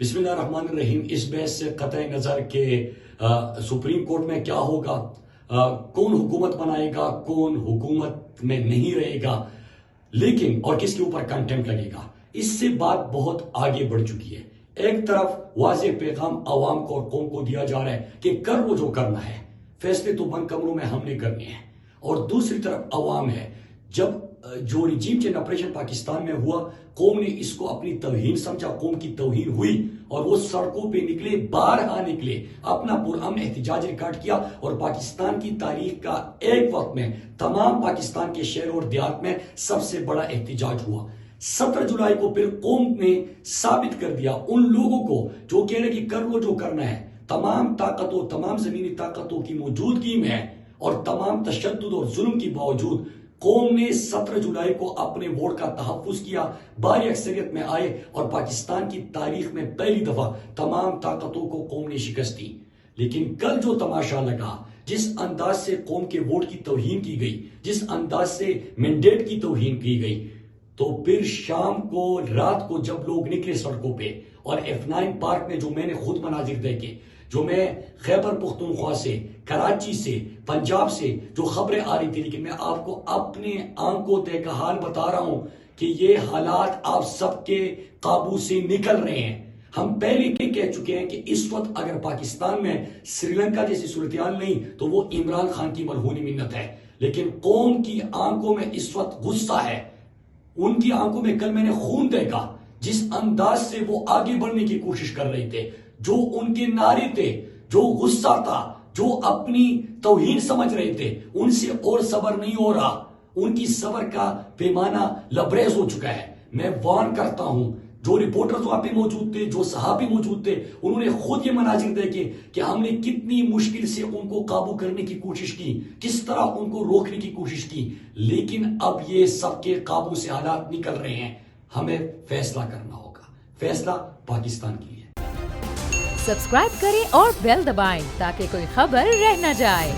بسم اللہ الرحمن الرحیم. اس بحث سے قطع نظر کہ سپریم کورٹ میں کیا ہوگا، کون حکومت بنائے گا، کون حکومت میں نہیں رہے گا، لیکن اور کس کے اوپر کنٹمپٹ لگے گا، اس سے بات بہت آگے بڑھ چکی ہے. ایک طرف واضح پیغام عوام کو اور قوم کو دیا جا رہا ہے کہ کر وہ جو کرنا ہے، فیصلے تو بند کمروں میں ہم نے کرنے ہیں، اور دوسری طرف عوام ہے. جب جو ریجیم چینج آپریشن پاکستان میں ہوا، قوم نے اس کو اپنی توہین سمجھا، قوم کی توہین ہوئی اور وہ سڑکوں پہ نکلے، بارہا نکلے، اپنا پرامن احتجاج ریکارڈ کیا، اور پاکستان کی تاریخ کا ایک وقت میں تمام پاکستان کے شہروں اور دیہات میں سب سے بڑا احتجاج ہوا. 17 جولائی کو پھر قوم نے ثابت کر دیا ان لوگوں کو جو کہہ رہے کہ کر لو جو کرنا ہے، تمام طاقتوں، تمام زمینی طاقتوں کی موجودگی میں اور تمام تشدد اور ظلم کے باوجود قوم نے 17 جولائی کو اپنے ووٹ کا تحفظ کیا، بھاری اکثریت میں آئے اور پاکستان کی تاریخ میں پہلی دفعہ تمام طاقتوں کو قوم نے شکست دی. لیکن کل جو تماشا لگا، جس انداز سے قوم کے ووٹ کی توہین کی گئی، جس انداز سے مینڈیٹ کی توہین کی گئی، تو پھر شام کو، رات کو جب لوگ نکلے سڑکوں پہ، اور F9 پارک میں جو میں نے خود مناظر دیکھے، جو میں خیبر پختونخوا سے، کراچی سے، پنجاب سے جو خبریں آ رہی تھی، لیکن میں آپ کو اپنے آنکھوں دیکھا حال بتا رہا ہوں کہ یہ حالات آپ سب کے قابو سے نکل رہے ہیں. ہم پہلے بھی کہہ چکے ہیں کہ اس وقت اگر پاکستان میں سری لنکا جیسی صورتحال نہیں تو وہ عمران خان کی مرہونی منت ہے. لیکن قوم کی آنکھوں میں اس وقت غصہ ہے، ان کی آنکھوں میں کل میں نے خون دیکھا. جس انداز سے وہ آگے بڑھنے کی کوشش کر رہے تھے، جو ان کے نعرے تھے، جو غصہ تھا، جو اپنی توہین سمجھ رہے تھے، ان سے اور صبر نہیں ہو رہا. ان کی صبر کا پیمانہ لبریز ہو چکا ہے. میں وارن کرتا ہوں، جو رپورٹرز وہاں پہ موجود تھے، جو صحافی موجود تھے، انہوں نے خود یہ مناظر دیکھے کہ ہم نے کتنی مشکل سے ان کو قابو کرنے کی کوشش کی، کس طرح ان کو روکنے کی کوشش کی. لیکن اب یہ سب کے قابو سے حالات نکل رہے ہیں. ہمیں فیصلہ کرنا ہوگا، فیصلہ پاکستان کے لیے. سبسکرائب کریں اور بیل دبائیں تاکہ کوئی خبر رہ نہ جائے.